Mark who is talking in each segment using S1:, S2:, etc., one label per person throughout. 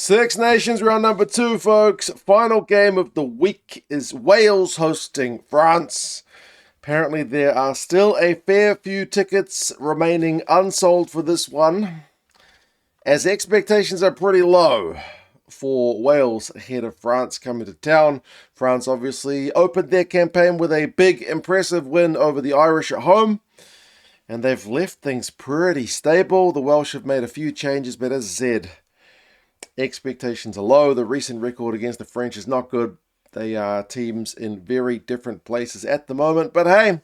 S1: Six Nations round number 2, folks. Final game of the week is Wales hosting France. Apparently, there are still a fair few tickets remaining unsold for this one, as expectations are pretty low for Wales ahead of France coming to town. France obviously opened their campaign with a big, impressive win over the Irish at home, and they've left things pretty stable. The Welsh have made a few changes, but as I said, expectations are low. The recent record against the French is not good. They are teams in very different places at the moment. But hey,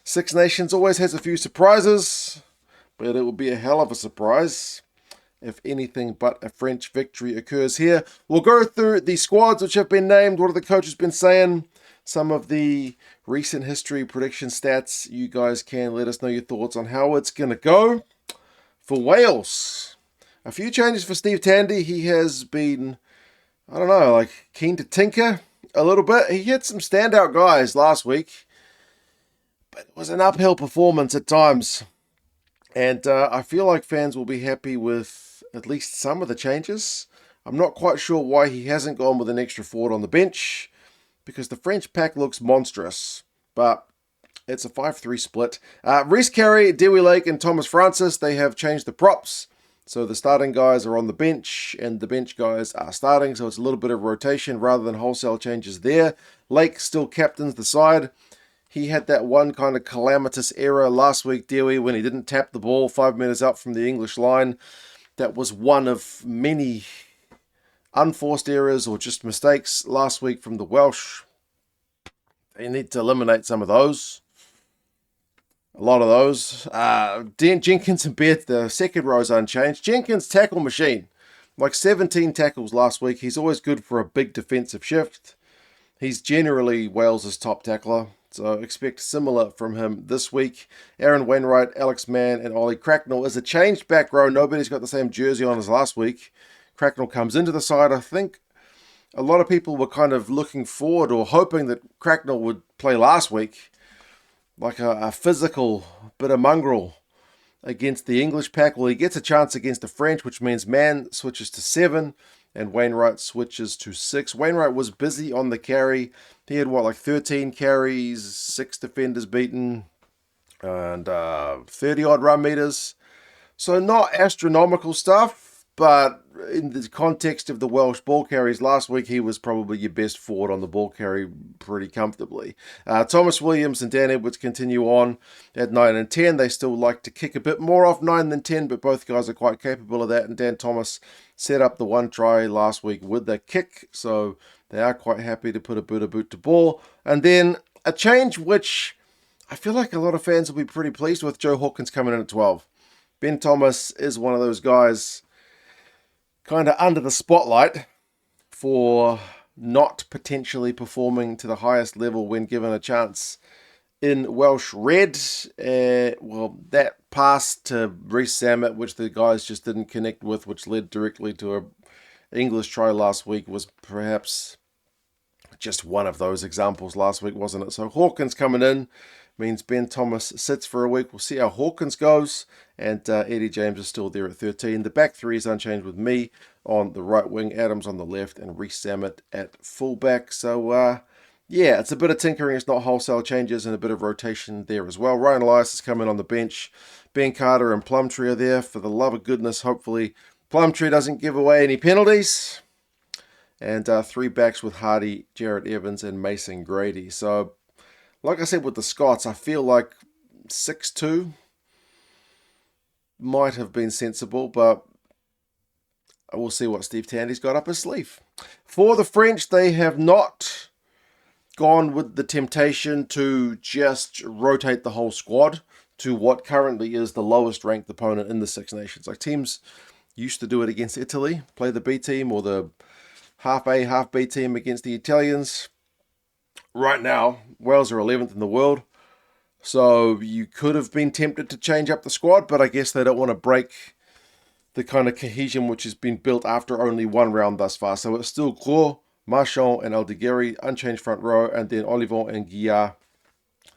S1: Six Nations always has a few surprises, but it will be a hell of a surprise if anything but a French victory occurs here. We'll go through the squads which have been named. What have the coaches been saying? Some of the recent history prediction stats. You guys can let us know your thoughts on how it's going to go. For Wales, a few changes for Steve Tandy. He has been, keen to tinker a little bit. He had some standout guys last week, but it was an uphill performance at times. And I feel like fans will be happy with at least some of the changes. I'm not quite sure why he hasn't gone with an extra forward on the bench, because the French pack looks monstrous. But it's a 5-3 split. Reece Carey, Dewey Lake, and Thomas Francis, they have changed the props. So the starting guys are on the bench, and the bench guys are starting. So it's a little bit of rotation rather than wholesale changes there. Lake still captains the side. He had that one kind of calamitous error last week, Dewey, when he didn't tap the ball 5 meters up from the English line. That was one of many unforced errors or just mistakes last week from the Welsh. They need to eliminate some of those. A lot of those. Jenkins and Beth, the second row is unchanged. Jenkins, tackle machine. Like 17 tackles last week. He's always good for a big defensive shift. He's generally Wales' top tackler, so expect similar from him this week. Aaron Wainwright, Alex Mann, and Ollie Cracknell is a changed back row. Nobody's got the same jersey on as last week. Cracknell comes into the side. I think a lot of people were kind of looking forward or hoping that Cracknell would play last week, like a physical bit of mongrel against the English pack. Well, he gets a chance against the French, which means Mann switches to 7 and Wainwright switches to 6. Wainwright was busy on the carry. He had 13 carries, 6 defenders beaten, and 30-odd run meters. So not astronomical stuff, but in the context of the Welsh ball carries last week, he was probably your best forward on the ball carry pretty comfortably. Thomas Williams and Dan Edwards continue on at 9 and 10. They still like to kick a bit more off 9 than 10, but both guys are quite capable of that. And Dan Thomas set up the one try last week with the kick, so they are quite happy to put a boot to ball. And then a change which I feel like a lot of fans will be pretty pleased with: Joe Hawkins coming in at 12. Ben Thomas is one of those guys kind of under the spotlight for not potentially performing to the highest level when given a chance in Welsh Red. That pass to Reece Samet, which the guys just didn't connect with, which led directly to an English try last week, was perhaps just one of those examples last week, wasn't it? So Hawkins coming in means Ben Thomas sits for a week. We'll see how Hawkins goes. And Eddie James is still there at 13. The back three is unchanged with me on the right wing, Adams on the left, and Reece Samet at fullback. So, it's a bit of tinkering. It's not wholesale changes, and a bit of rotation there as well. Ryan Elias is coming on the bench. Ben Carter and Plumtree are there. For the love of goodness, hopefully Plumtree doesn't give away any penalties. And 3 backs with Hardy, Jarrett Evans, and Mason Grady. So, like I said with the Scots, I feel like 6-2 might have been sensible, but we'll see what Steve Tandy's got up his sleeve. For the French, they have not gone with the temptation to just rotate the whole squad to what currently is the lowest ranked opponent in the Six Nations. Like, teams used to do it against Italy, play the B team or the half A, half B team against the Italians. Right now, Wales are 11th in the world, so you could have been tempted to change up the squad, but I guess they don't want to break the kind of cohesion which has been built after only one round thus far. So it's still Gros, Marchand, and Aldegheri, unchanged front row, and then Olivon and Guillard,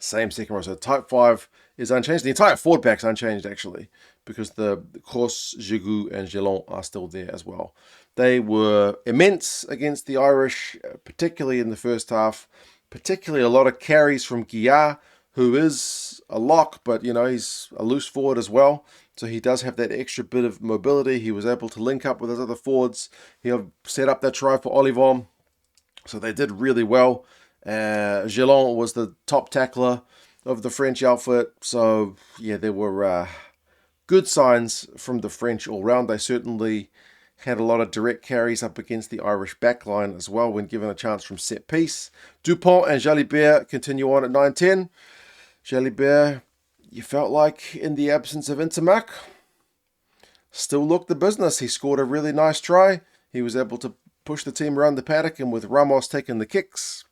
S1: same second row. So type 5 is unchanged. The entire forward back's unchanged, actually, because the Kos, Giroud, and Gelon are still there as well. They were immense against the Irish, particularly in the first half. Particularly a lot of carries from Guiar, who is a lock, but he's a loose forward as well. So he does have that extra bit of mobility. He was able to link up with his other forwards. He set up that try for Olivon. So they did really well. Gillon was the top tackler of the French outfit. So yeah, there were good signs from the French all round. They certainly had a lot of direct carries up against the Irish backline as well when given a chance from set piece. Dupont and Jalibert continue on at 9-10. Jalibert, you felt like in the absence of Intermac, still looked the business. He scored a really nice try. He was able to push the team around the paddock, and with Ramos taking the kicks,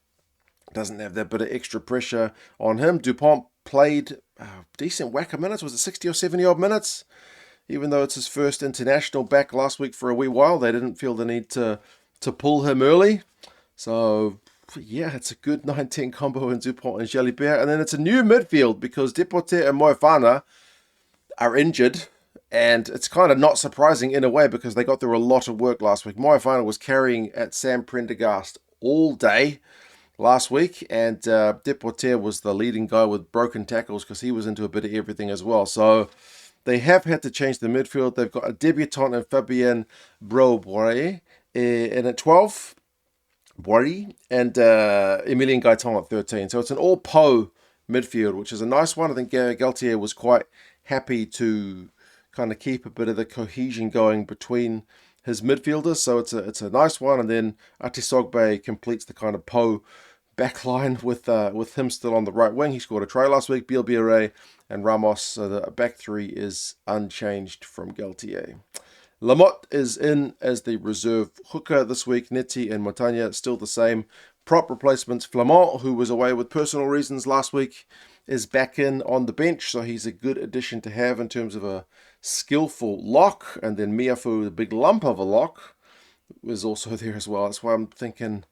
S1: doesn't have that bit of extra pressure on him. Dupont played a decent whack of minutes. Was it 60 or 70 odd minutes? Even though it's his first international back last week for a wee while, they didn't feel the need to pull him early. So, yeah, it's a good 9-10 combo in Dupont and Jalibert. And then it's a new midfield because Deporté and Moefana are injured. And it's kind of not surprising in a way because they got through a lot of work last week. Moefana was carrying at Sam Prendergast all day last week. And Deporté was the leading guy with broken tackles because he was into a bit of everything as well. So they have had to change the midfield. They've got a debutant in Fabien Bro-Boire in at 12, Boire, and Emilien Gaitan at 13. So it's an all-Po midfield, which is a nice one. I think Galtier was quite happy to kind of keep a bit of the cohesion going between his midfielders. So it's a nice one. And then Atisogbe completes the kind of Po backline with him still on the right wing. He scored a try last week. Bielbiere and Ramos, so the back three is unchanged from Galtier. Lamotte is in as the reserve hooker this week. Netti and Montagne still the same. Prop replacements. Flamand, who was away with personal reasons last week, is back in on the bench, so he's a good addition to have in terms of a skillful lock. And then Miafu, the big lump of a lock, was also there as well. That's why I'm thinking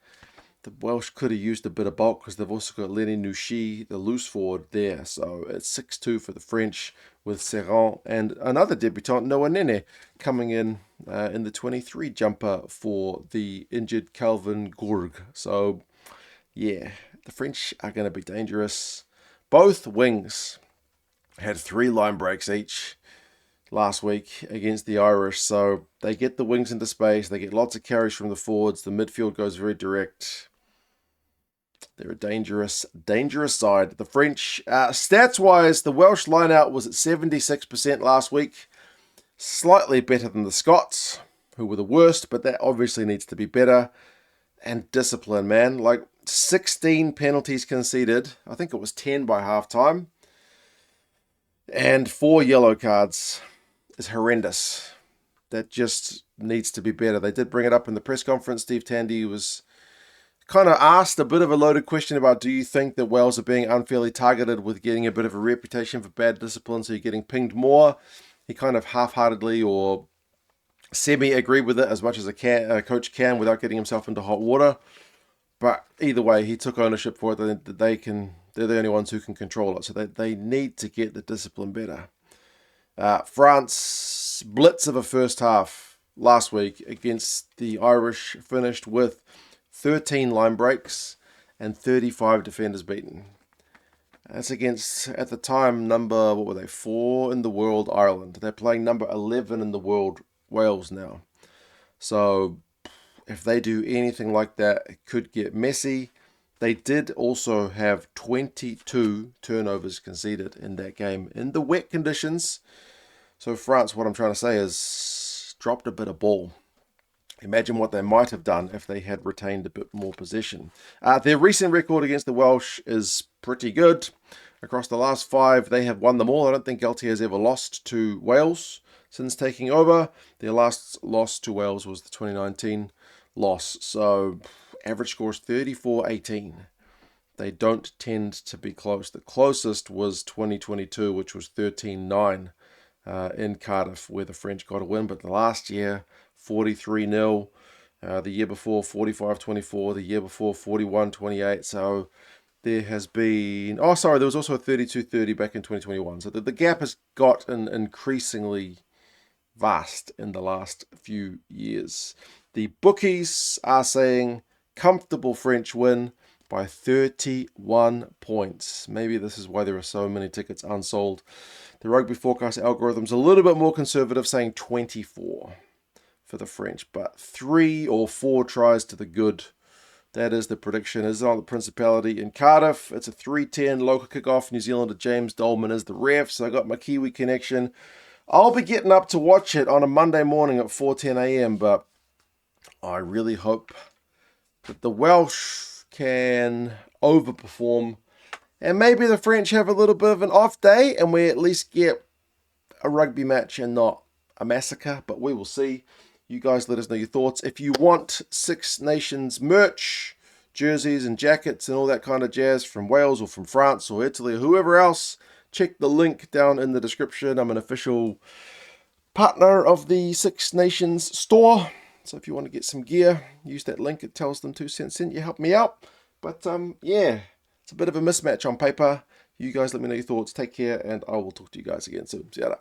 S1: the Welsh could have used a bit of bulk because they've also got Lenny Nouchi, the loose forward, there. So it's 6-2 for the French with Serrant and another debutant, Noah Nene, coming in the 23 jumper for the injured Calvin Gourg. So, yeah, the French are going to be dangerous. Both wings had 3 line breaks each last week against the Irish. So they get the wings into space. They get lots of carries from the forwards. The midfield goes very direct. They're a dangerous side. The French, stats-wise, the Welsh line-out was at 76% last week. Slightly better than the Scots, who were the worst, but that obviously needs to be better. And discipline, man. Like 16 penalties conceded. I think it was 10 by halftime. And 4 yellow cards is horrendous. That just needs to be better. They did bring it up in the press conference. Steve Tandy was kind of asked a bit of a loaded question about, do you think that Wales are being unfairly targeted with getting a bit of a reputation for bad discipline, so you're getting pinged more? He kind of half-heartedly or semi-agreed with it as much as a coach can without getting himself into hot water. But either way, he took ownership for it. They're the only ones who can control it. So they need to get the discipline better. France, blitz of a first half last week against the Irish, finished with 13 line breaks and 35 defenders beaten. That's against, at the time, number, 4 in the world, Ireland. They're playing number 11 in the world, Wales, now. So if they do anything like that, it could get messy. They did also have 22 turnovers conceded in that game in the wet conditions. So France, what I'm trying to say is, dropped a bit of ball. Imagine what they might have done if they had retained a bit more possession. Their recent record against the Welsh is pretty good. Across the last 5, they have won them all. I don't think Galtier has ever lost to Wales since taking over. Their last loss to Wales was the 2019 loss. So average score is 34-18. They don't tend to be close. The closest was 2022, which was 13-9 in Cardiff, where the French got a win. But the last year, 43-0. The year before, 45-24. The year before, 41-28. So there has been... there was also a 32-30 back in 2021. So the gap has gotten increasingly vast in the last few years. The bookies are saying comfortable French win by 31 points. Maybe this is why there are so many tickets unsold. The Rugby Forecast algorithm's a little bit more conservative, saying 24 for the French, but 3 or 4 tries to the good. That is the prediction. Is on the Principality in Cardiff. It's a 3:10 local kickoff. New Zealander James Dolman is the ref, so I got my Kiwi connection. I'll be getting up to watch it on a Monday morning at 4:10 a.m., but I really hope that the Welsh can overperform and maybe the French have a little bit of an off day and we at least get a rugby match and not a massacre, but we will see. You guys let us know your thoughts. If you want Six Nations merch, jerseys and jackets and all that kind of jazz from Wales or from France or Italy or whoever else, check the link down in the description. I'm an official partner of the Six Nations store. So if you want to get some gear, use that link. It tells them 2 cents sent you. Help me out. But yeah, it's a bit of a mismatch on paper. You guys let me know your thoughts. Take care, and I will talk to you guys again soon. See you later.